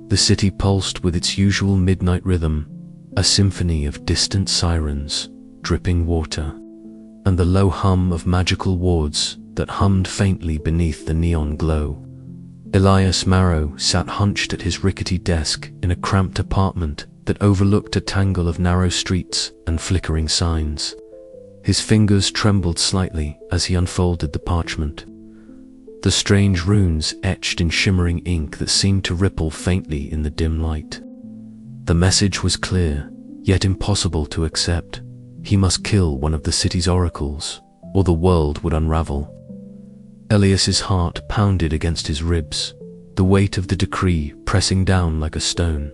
The city pulsed with its usual midnight rhythm, a symphony of distant sirens, dripping water, and the low hum of magical wards that hummed faintly beneath the neon glow. Elias Marrow sat hunched at his rickety desk in a cramped apartment that overlooked a tangle of narrow streets and flickering signs. His fingers trembled slightly as he unfolded the parchment. The strange runes etched in shimmering ink that seemed to ripple faintly in the dim light. The message was clear, yet impossible to accept. He must kill one of the city's oracles, or the world would unravel. Elias's heart pounded against his ribs, the weight of the decree pressing down like a stone.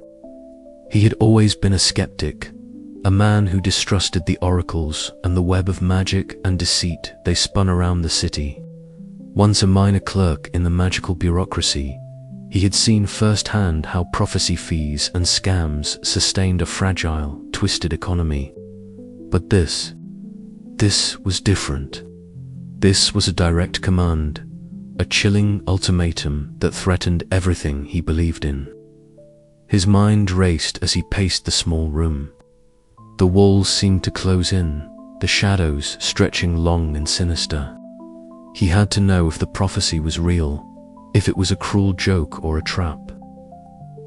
He had always been a skeptic, a man who distrusted the oracles and the web of magic and deceit they spun around the city. Once a minor clerk in the magical bureaucracy, he had seen firsthand how prophecy fees and scams sustained a fragile, twisted economy. But this was different. This was a direct command, a chilling ultimatum that threatened everything he believed in. His mind raced as he paced the small room. The walls seemed to close in, the shadows stretching long and sinister. He had to know if the prophecy was real, if it was a cruel joke or a trap.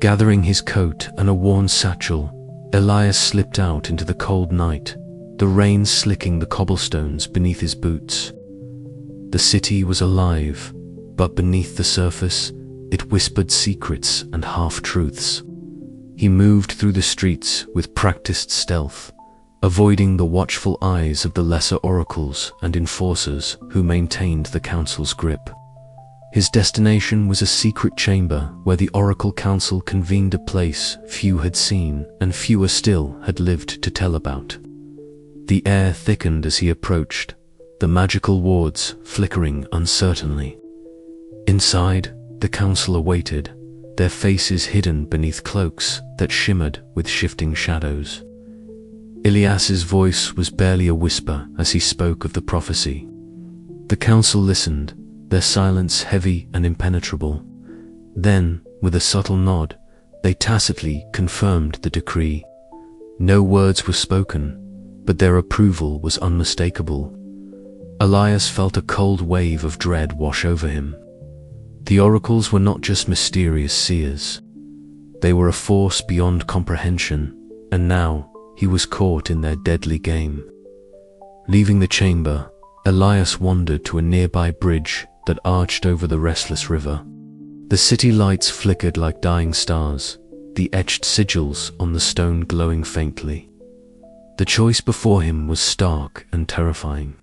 Gathering his coat and a worn satchel, Elias slipped out into the cold night, the rain slicking the cobblestones beneath his boots. The city was alive, but beneath the surface, it whispered secrets and half-truths. He moved through the streets with practiced stealth, avoiding the watchful eyes of the lesser oracles and enforcers who maintained the council's grip. His destination was a secret chamber where the Oracle Council convened, a place few had seen and fewer still had lived to tell about. The air thickened as he approached, the magical wards flickering uncertainly. Inside, the council awaited, their faces hidden beneath cloaks that shimmered with shifting shadows. Elias's voice was barely a whisper as he spoke of the prophecy. The council listened, their silence heavy and impenetrable. Then, with a subtle nod, they tacitly confirmed the decree. No words were spoken, but their approval was unmistakable. Elias felt a cold wave of dread wash over him. The oracles were not just mysterious seers. They were a force beyond comprehension, and now he was caught in their deadly game. Leaving the chamber, Elias wandered to a nearby bridge that arched over the restless river. The city lights flickered like dying stars, the etched sigils on the stone glowing faintly. The choice before him was stark and terrifying.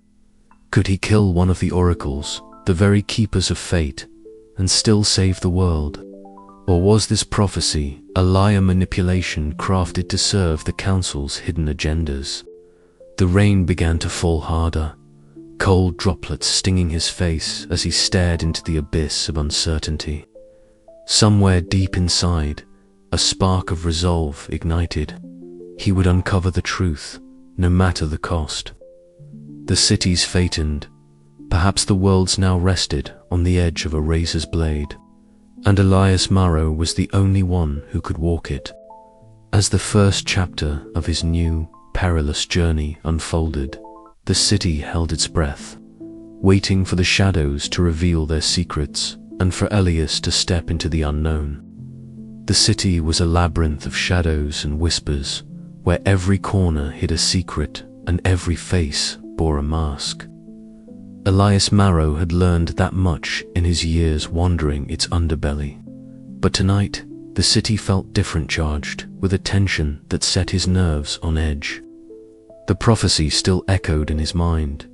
Could he kill one of the oracles, the very keepers of fate, and still save the world? Or was this prophecy a liar manipulation crafted to serve the council's hidden agendas? The rain began to fall harder, cold droplets stinging his face as he stared into the abyss of uncertainty. Somewhere deep inside, a spark of resolve ignited. He would uncover the truth, no matter the cost. The city's fated, perhaps the world's now rested on the edge of a razor's blade, and Elias Marrow was the only one who could walk it. As the first chapter of his new, perilous journey unfolded, the city held its breath, waiting for the shadows to reveal their secrets and for Elias to step into the unknown. The city was a labyrinth of shadows and whispers, where every corner hid a secret and every face bore a mask. Elias Marrow had learned that much in his years wandering its underbelly. But tonight, the city felt different, charged with a tension that set his nerves on edge. The prophecy still echoed in his mind,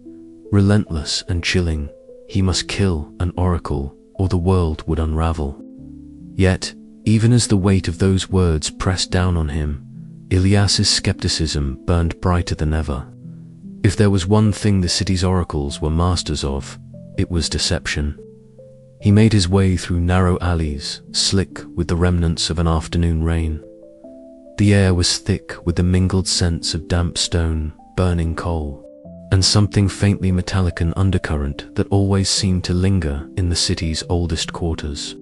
relentless and chilling. He must kill an oracle or the world would unravel. Yet, even as the weight of those words pressed down on him, Elias's skepticism burned brighter than ever. If there was one thing the city's oracles were masters of, it was deception. He made his way through narrow alleys, slick with the remnants of an afternoon rain. The air was thick with the mingled scents of damp stone, burning coal, and something faintly metallic, an undercurrent that always seemed to linger in the city's oldest quarters.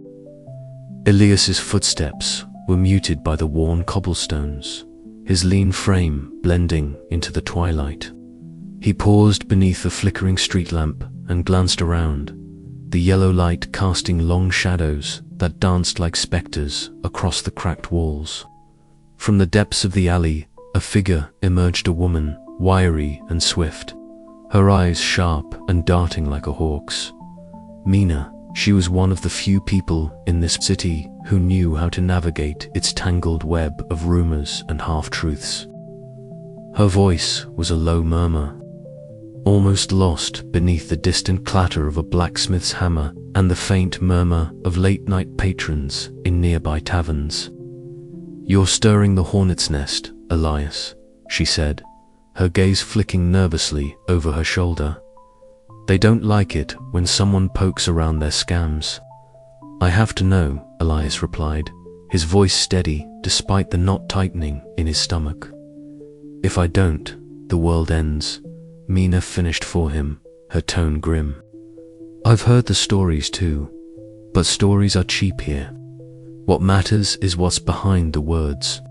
Elias's footsteps were muted by the worn cobblestones, his lean frame blending into the twilight. He paused beneath the flickering street lamp and glanced around, the yellow light casting long shadows that danced like specters across the cracked walls. From the depths of the alley, a figure emerged, a woman, wiry and swift, her eyes sharp and darting like a hawk's. Mina. She was one of the few people in this city who knew how to navigate its tangled web of rumors and half-truths. Her voice was a low murmur, almost lost beneath the distant clatter of a blacksmith's hammer and the faint murmur of late-night patrons in nearby taverns. "You're stirring the hornet's nest, Elias," she said, her gaze flicking nervously over her shoulder. "They don't like it when someone pokes around their scams." "I have to know," Elias replied, his voice steady despite the knot tightening in his stomach. "If I don't, the world ends," Mina finished for him, her tone grim. "I've heard the stories too, but stories are cheap here. What matters is what's behind the words."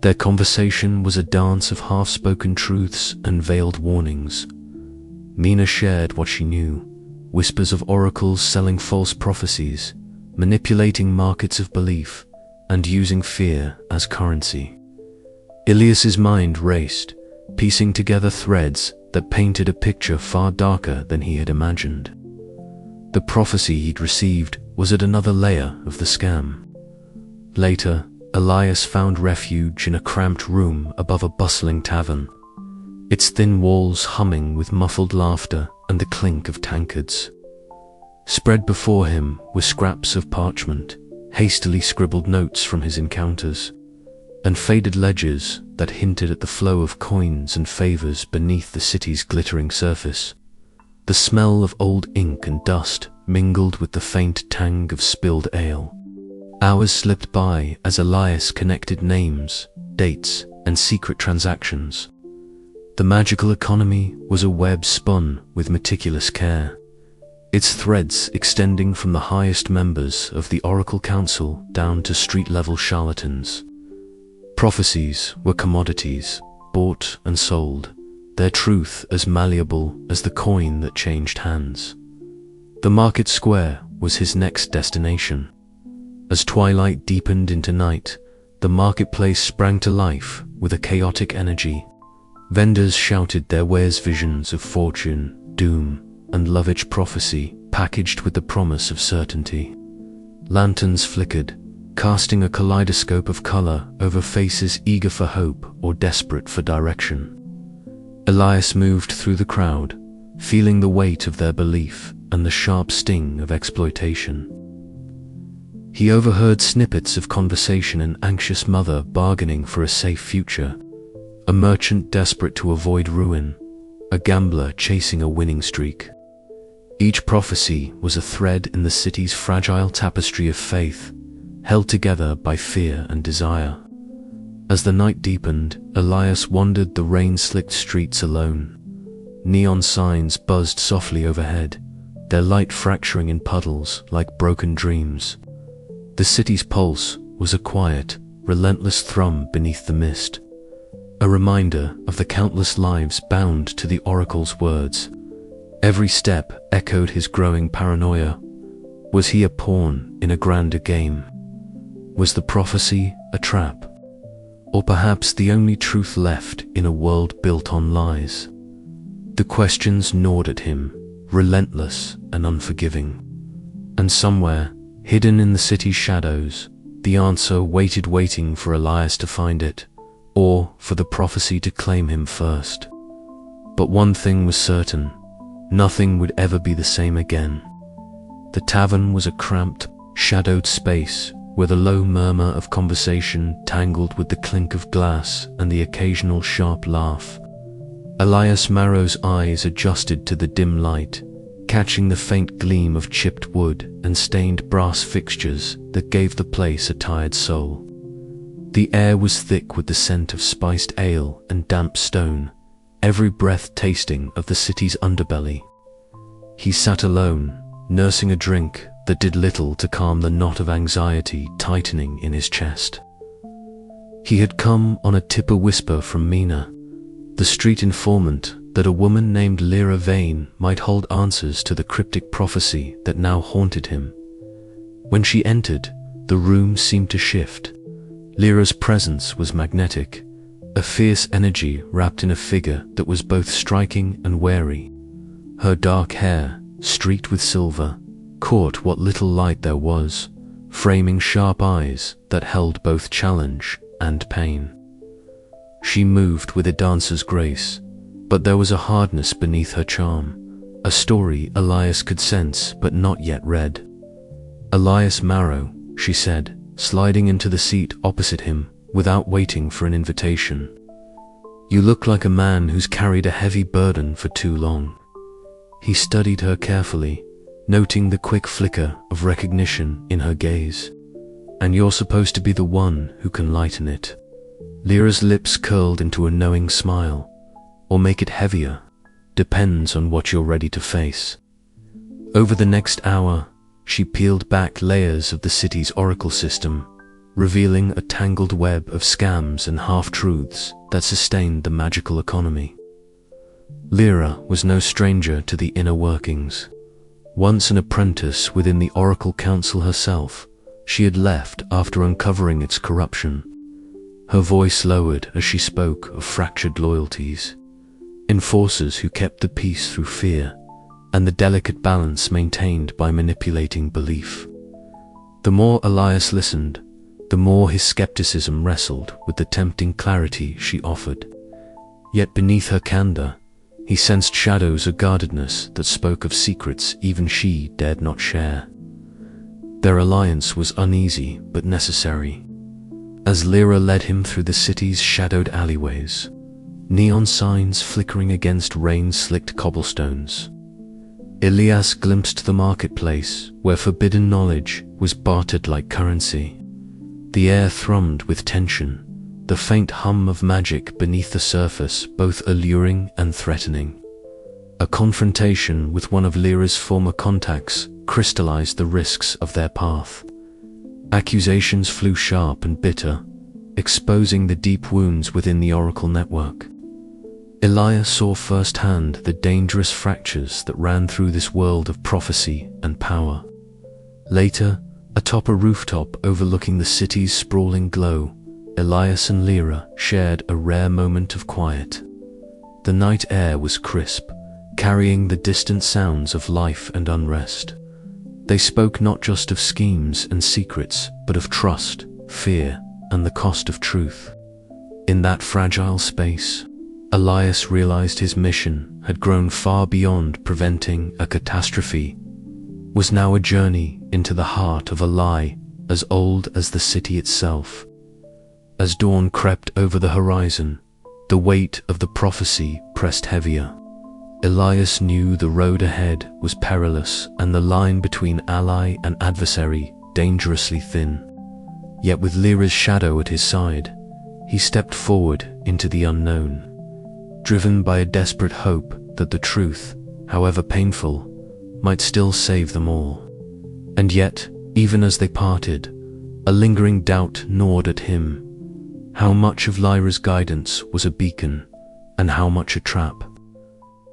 Their conversation was a dance of half-spoken truths and veiled warnings. Mina shared what she knew, whispers of oracles selling false prophecies, manipulating markets of belief, and using fear as currency. Elias's mind raced, piecing together threads that painted a picture far darker than he had imagined. The prophecy he'd received was at another layer of the scam. Later, Elias found refuge in a cramped room above a bustling tavern, its thin walls humming with muffled laughter and the clink of tankards. Spread before him were scraps of parchment, hastily scribbled notes from his encounters, and faded ledgers that hinted at the flow of coins and favors beneath the city's glittering surface. The smell of old ink and dust mingled with the faint tang of spilled ale. Hours slipped by as Elias connected names, dates, and secret transactions. The magical economy was a web spun with meticulous care, its threads extending from the highest members of the Oracle Council down to street-level charlatans. Prophecies were commodities, bought and sold, their truth as malleable as the coin that changed hands. The market square was his next destination. As twilight deepened into night, the marketplace sprang to life with a chaotic energy. Vendors shouted their wares, visions of fortune, doom, and lovage prophecy packaged with the promise of certainty. Lanterns flickered, casting a kaleidoscope of color over faces eager for hope or desperate for direction. Elias moved through the crowd, feeling the weight of their belief and the sharp sting of exploitation. He overheard snippets of conversation: an anxious mother bargaining for a safe future, a merchant desperate to avoid ruin, a gambler chasing a winning streak. Each prophecy was a thread in the city's fragile tapestry of faith, held together by fear and desire. As the night deepened, Elias wandered the rain-slicked streets alone. Neon signs buzzed softly overhead, their light fracturing in puddles like broken dreams. The city's pulse was a quiet, relentless thrum beneath the mist, a reminder of the countless lives bound to the oracle's words. Every step echoed his growing paranoia. Was he a pawn in a grander game? Was the prophecy a trap? Or perhaps the only truth left in a world built on lies? The questions gnawed at him, relentless and unforgiving. And somewhere, hidden in the city's shadows, the answer waited, waiting for Elias to find it, or for the prophecy to claim him first. But one thing was certain: nothing would ever be the same again. The tavern was a cramped, shadowed space where the low murmur of conversation tangled with the clink of glass and the occasional sharp laugh. Elias Marrow's eyes adjusted to the dim light, catching the faint gleam of chipped wood and stained brass fixtures that gave the place a tired soul. The air was thick with the scent of spiced ale and damp stone, every breath tasting of the city's underbelly. He sat alone, nursing a drink that did little to calm the knot of anxiety tightening in his chest. He had come on a tipper whisper from Mina, the street informant, that a woman named Lyra Vane might hold answers to the cryptic prophecy that now haunted him. When she entered, the room seemed to shift. Lyra's presence was magnetic, a fierce energy wrapped in a figure that was both striking and wary. Her dark hair, streaked with silver, caught what little light there was, framing sharp eyes that held both challenge and pain. She moved with a dancer's grace, but there was a hardness beneath her charm, a story Elias could sense but not yet read. "Elias Marrow," she said, sliding into the seat opposite him without waiting for an invitation. "You look like a man who's carried a heavy burden for too long." He studied her carefully, noting the quick flicker of recognition in her gaze. "And you're supposed to be the one who can lighten it." Lyra's lips curled into a knowing smile. "Or make it heavier. Depends on what you're ready to face." Over the next hour, she peeled back layers of the city's oracle system, revealing a tangled web of scams and half-truths that sustained the magical economy. Lyra was no stranger to the inner workings. Once an apprentice within the Oracle Council herself, she had left after uncovering its corruption. Her voice lowered as she spoke of fractured loyalties, enforcers who kept the peace through fear, and the delicate balance maintained by manipulating belief. The more Elias listened, the more his skepticism wrestled with the tempting clarity she offered. Yet beneath her candor, he sensed shadows of guardedness that spoke of secrets even she dared not share. Their alliance was uneasy but necessary. As Lyra led him through the city's shadowed alleyways, neon signs flickering against rain-slicked cobblestones, Elias glimpsed the marketplace where forbidden knowledge was bartered like currency. The air thrummed with tension, the faint hum of magic beneath the surface both alluring and threatening. A confrontation with one of Lyra's former contacts crystallized the risks of their path. Accusations flew sharp and bitter, exposing the deep wounds within the Oracle network. Elias saw firsthand the dangerous fractures that ran through this world of prophecy and power. Later, atop a rooftop overlooking the city's sprawling glow, Elias and Lyra shared a rare moment of quiet. The night air was crisp, carrying the distant sounds of life and unrest. They spoke not just of schemes and secrets, but of trust, fear, and the cost of truth. In that fragile space, Elias realized his mission had grown far beyond preventing a catastrophe, was now a journey into the heart of a lie as old as the city itself. As dawn crept over the horizon, the weight of the prophecy pressed heavier. Elias knew the road ahead was perilous and the line between ally and adversary dangerously thin. Yet with Lyra's shadow at his side, he stepped forward into the unknown, driven by a desperate hope that the truth, however painful, might still save them all. And yet, even as they parted, a lingering doubt gnawed at him. How much of Lyra's guidance was a beacon, and how much a trap?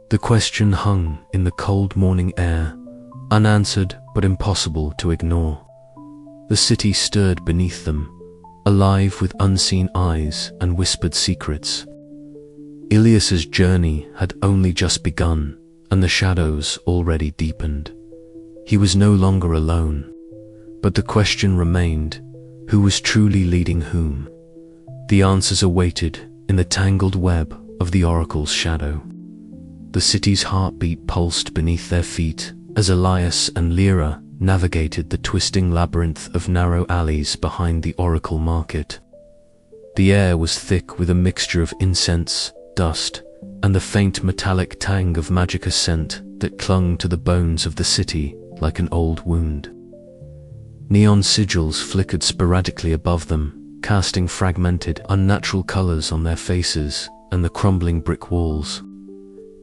The question hung in the cold morning air, unanswered but impossible to ignore. The city stirred beneath them, alive with unseen eyes and whispered secrets. Elias's journey had only just begun, and the shadows already deepened. He was no longer alone, but the question remained, who was truly leading whom? The answers awaited in the tangled web of the Oracle's shadow. The city's heartbeat pulsed beneath their feet as Elias and Lyra navigated the twisting labyrinth of narrow alleys behind the Oracle market. The air was thick with a mixture of incense, dust, and the faint metallic tang of magic scent that clung to the bones of the city like an old wound. Neon sigils flickered sporadically above them, casting fragmented, unnatural colors on their faces and the crumbling brick walls.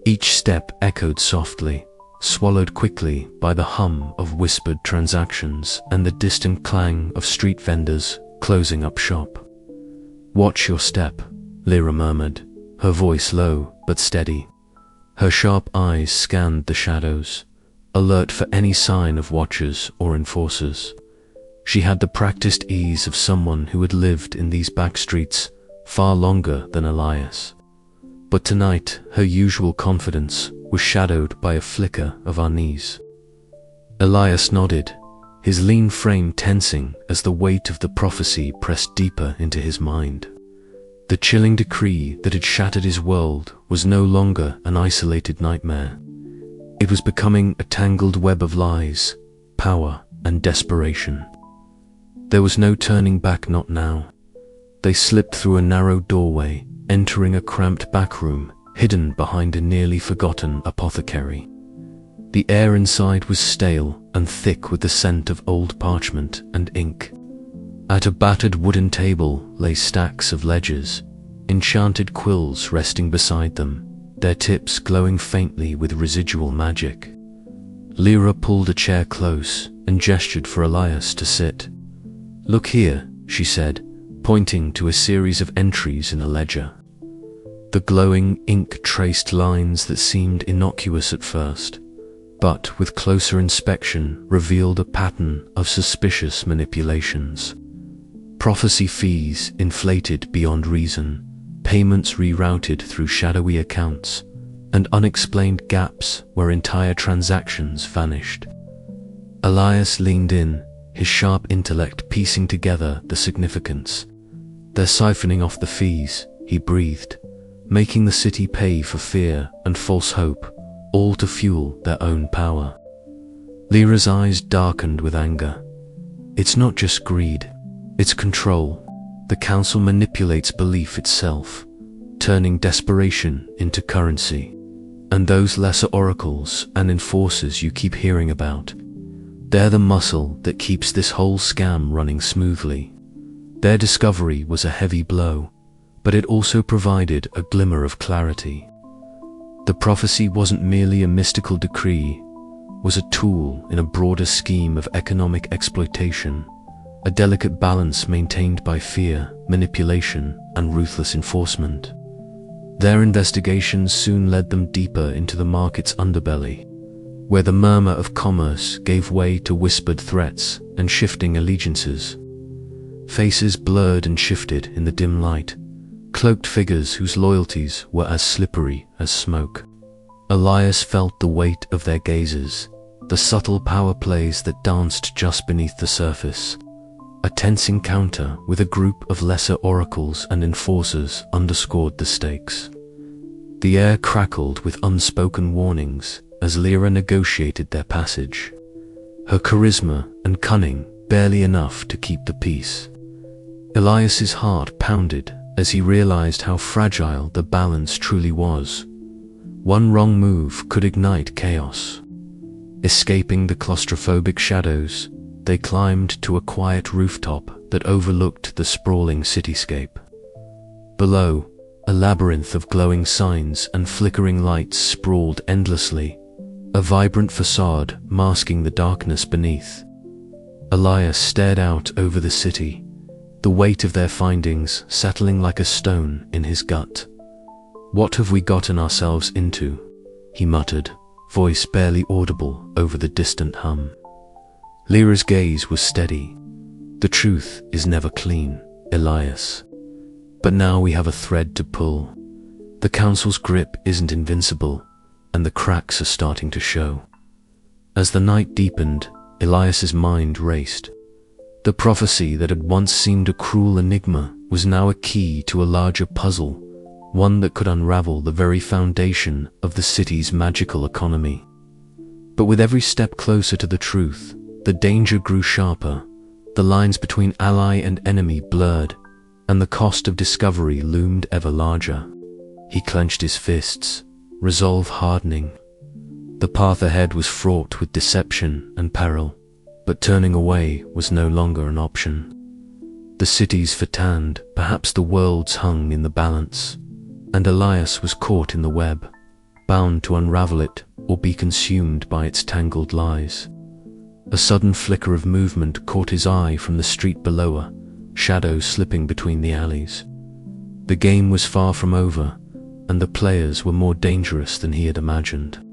Each step echoed softly, swallowed quickly by the hum of whispered transactions and the distant clang of street vendors closing up shop. "Watch your step," Lyra murmured, her voice low but steady. Her sharp eyes scanned the shadows, alert for any sign of watchers or enforcers. She had the practiced ease of someone who had lived in these back streets far longer than Elias. But tonight, her usual confidence was shadowed by a flicker of unease. Elias nodded, his lean frame tensing as the weight of the prophecy pressed deeper into his mind. The chilling decree that had shattered his world was no longer an isolated nightmare. It was becoming a tangled web of lies, power, and desperation. There was no turning back, not now. They slipped through a narrow doorway, entering a cramped back room hidden behind a nearly forgotten apothecary. The air inside was stale and thick with the scent of old parchment and ink. At a battered wooden table lay stacks of ledgers, enchanted quills resting beside them, their tips glowing faintly with residual magic. Lyra pulled a chair close and gestured for Elias to sit. "Look here," she said, pointing to a series of entries in a ledger. The glowing ink traced lines that seemed innocuous at first, but with closer inspection revealed a pattern of suspicious manipulations. Prophecy fees inflated beyond reason, payments rerouted through shadowy accounts, and unexplained gaps where entire transactions vanished. Elias leaned in, his sharp intellect piecing together the significance. "They're siphoning off the fees," he breathed, "making the city pay for fear and false hope, all to fuel their own power." Lyra's eyes darkened with anger. "It's not just greed, it's control. The council manipulates belief itself, turning desperation into currency. And those lesser oracles and enforcers you keep hearing about, they're the muscle that keeps this whole scam running smoothly." Their discovery was a heavy blow, but it also provided a glimmer of clarity. The prophecy wasn't merely a mystical decree, was a tool in a broader scheme of economic exploitation, a delicate balance maintained by fear, manipulation, and ruthless enforcement. Their investigations soon led them deeper into the market's underbelly, where the murmur of commerce gave way to whispered threats and shifting allegiances. Faces blurred and shifted in the dim light, cloaked figures whose loyalties were as slippery as smoke. Elias felt the weight of their gazes, the subtle power plays that danced just beneath the surface. A tense encounter with a group of lesser oracles and enforcers underscored the stakes. The air crackled with unspoken warnings as Lyra negotiated their passage, her charisma and cunning barely enough to keep the peace. Elias's heart pounded as he realized how fragile the balance truly was. One wrong move could ignite chaos. Escaping the claustrophobic shadows, they climbed to a quiet rooftop that overlooked the sprawling cityscape. Below, a labyrinth of glowing signs and flickering lights sprawled endlessly, a vibrant facade masking the darkness beneath. Elias stared out over the city, the weight of their findings settling like a stone in his gut. "What have we gotten ourselves into?" he muttered, voice barely audible over the distant hum. Lyra's gaze was steady. "The truth is never clean, Elias. But now we have a thread to pull. The council's grip isn't invincible, and the cracks are starting to show." As the night deepened, Elias's mind raced. The prophecy that had once seemed a cruel enigma was now a key to a larger puzzle, one that could unravel the very foundation of the city's magical economy. But with every step closer to the truth, the danger grew sharper, the lines between ally and enemy blurred, and the cost of discovery loomed ever larger. He clenched his fists, resolve hardening. The path ahead was fraught with deception and peril, but turning away was no longer an option. The city's fatand, perhaps the world's, hung in the balance. and Elias was caught in the web, bound to unravel it or be consumed by its tangled lies. A sudden flicker of movement caught his eye from the street below, shadows slipping between the alleys. The game was far from over, and the players were more dangerous than he had imagined.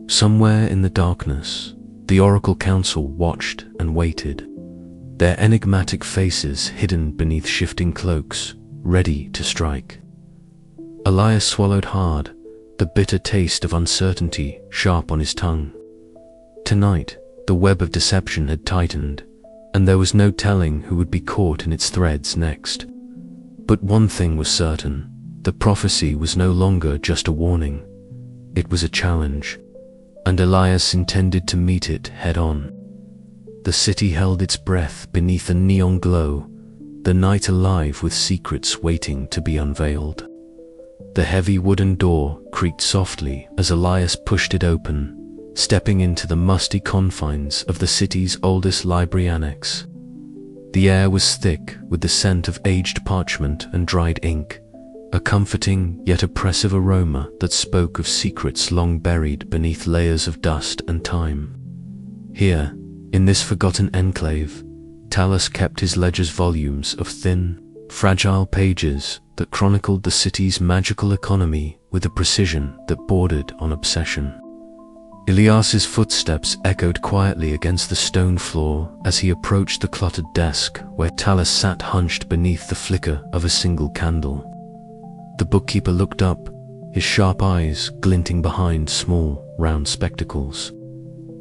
Somewhere in the darkness, the Oracle Council watched and waited, their enigmatic faces hidden beneath shifting cloaks, ready to strike. Elias swallowed hard, the bitter taste of uncertainty sharp on his tongue. Tonight, the web of deception had tightened, and there was no telling who would be caught in its threads next. But one thing was certain: the prophecy was no longer just a warning. It was a challenge, and Elias intended to meet it head-on. The city held its breath beneath a neon glow, the night alive with secrets waiting to be unveiled. The heavy wooden door creaked softly as Elias pushed it open, stepping into the musty confines of the city's oldest library annex. The air was thick with the scent of aged parchment and dried ink, a comforting yet oppressive aroma that spoke of secrets long buried beneath layers of dust and time. Here, in this forgotten enclave, Talus kept his ledger's volumes of thin, fragile pages that chronicled the city's magical economy with a precision that bordered on obsession. Elias's footsteps echoed quietly against the stone floor as he approached the cluttered desk where Talus sat hunched beneath the flicker of a single candle. The bookkeeper looked up, his sharp eyes glinting behind small, round spectacles.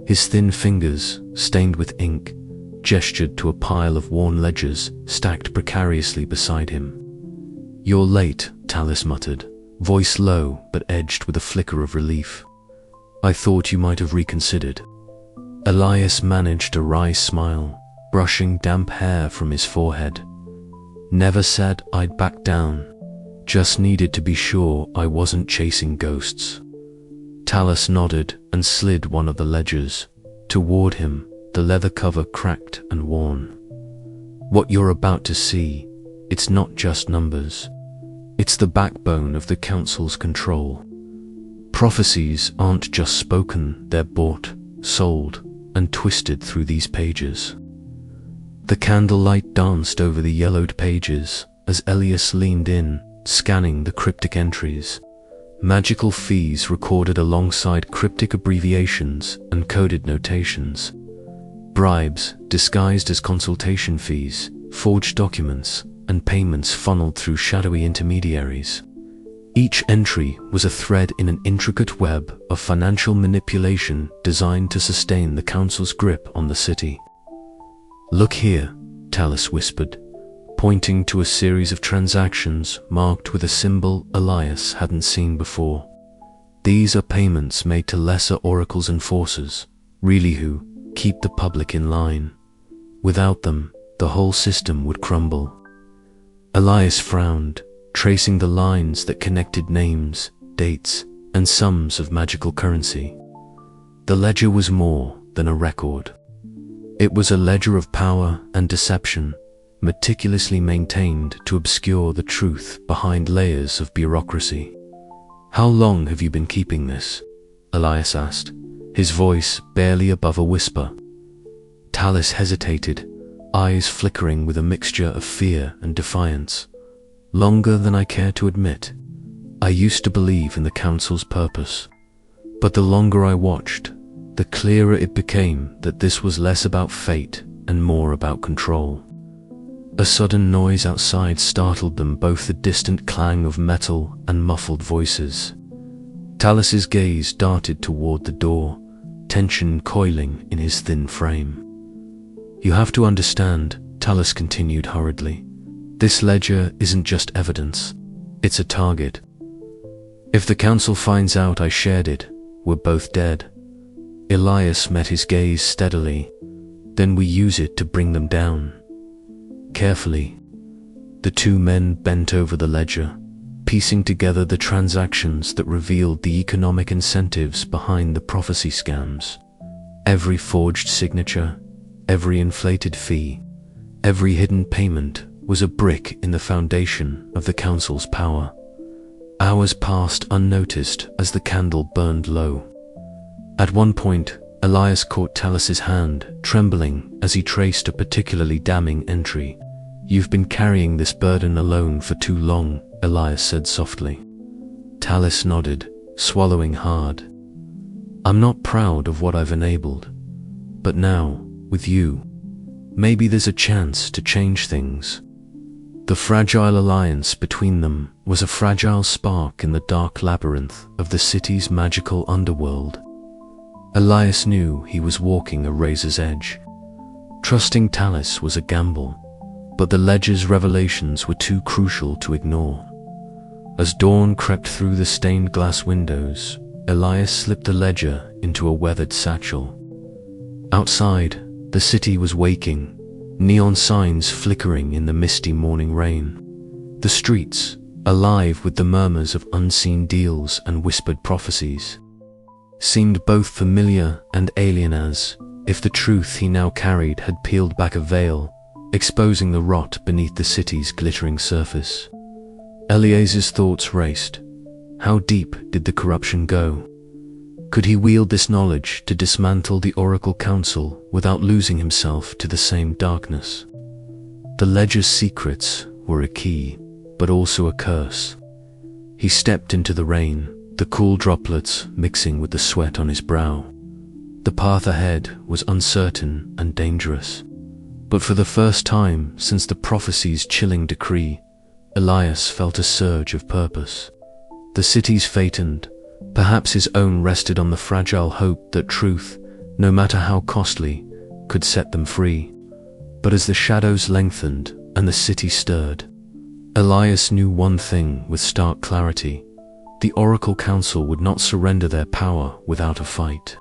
His thin fingers, stained with ink, gestured to a pile of worn ledgers stacked precariously beside him. "You're late," Talus muttered, voice low but edged with a flicker of relief. "I thought you might have reconsidered." Elias managed a wry smile, brushing damp hair from his forehead. "Never said I'd back down. Just needed to be sure I wasn't chasing ghosts." Talus nodded and slid one of the ledgers. Toward him, the leather cover cracked and worn. "What you're about to see, it's not just numbers. It's the backbone of the Council's control. Prophecies aren't just spoken, they're bought, sold, and twisted through these pages." The candlelight danced over the yellowed pages as Elias leaned in, scanning the cryptic entries. Magical fees recorded alongside cryptic abbreviations and coded notations. Bribes disguised as consultation fees, forged documents, and payments funneled through shadowy intermediaries. Each entry was a thread in an intricate web of financial manipulation designed to sustain the Council's grip on the city. "Look here," Talus whispered, pointing to a series of transactions marked with a symbol Elias hadn't seen before. "These are payments made to lesser oracles and forces, really who keep the public in line. Without them, the whole system would crumble." Elias frowned, tracing the lines that connected names, dates, and sums of magical currency. The ledger was more than a record. It was a ledger of power and deception, meticulously maintained to obscure the truth behind layers of bureaucracy. "How long have you been keeping this?" Elias asked, his voice barely above a whisper. Talus hesitated, eyes flickering with a mixture of fear and defiance. "Longer than I care to admit. I used to believe in the Council's purpose. But the longer I watched, the clearer it became that this was less about fate and more about control." A sudden noise outside startled them, both the distant clang of metal and muffled voices. Talus's gaze darted toward the door, tension coiling in his thin frame. "You have to understand," Talus continued hurriedly, "this ledger isn't just evidence, it's a target. If the Council finds out I shared it, we're both dead." Elias met his gaze steadily. "Then we use it to bring them down." Carefully, the two men bent over the ledger, piecing together the transactions that revealed the economic incentives behind the prophecy scams. Every forged signature, every inflated fee, every hidden payment was a brick in the foundation of the Council's power. Hours passed unnoticed as the candle burned low. At one point, Elias caught Talus's hand, trembling as he traced a particularly damning entry. "You've been carrying this burden alone for too long," Elias said softly. Talus nodded, swallowing hard. "I'm not proud of what I've enabled. But now, with you, maybe there's a chance to change things." The fragile alliance between them was a fragile spark in the dark labyrinth of the city's magical underworld. Elias knew he was walking a razor's edge. Trusting Talus was a gamble, but the ledger's revelations were too crucial to ignore. As dawn crept through the stained glass windows, Elias slipped the ledger into a weathered satchel. Outside, the city was waking, neon signs flickering in the misty morning rain. The streets, alive with the murmurs of unseen deals and whispered prophecies, seemed both familiar and alien, as if the truth he now carried had peeled back a veil, exposing the rot beneath the city's glittering surface. Elias's thoughts raced. How deep did the corruption go? Could he wield this knowledge to dismantle the Oracle Council without losing himself to the same darkness? The ledger's secrets were a key, but also a curse. He stepped into the rain, the cool droplets mixing with the sweat on his brow. The path ahead was uncertain and dangerous. But for the first time since the prophecy's chilling decree, Elias felt a surge of purpose. The city's fate and perhaps his own rested on the fragile hope that truth, no matter how costly, could set them free. But as the shadows lengthened and the city stirred, Elias knew one thing with stark clarity: the Oracle Council would not surrender their power without a fight.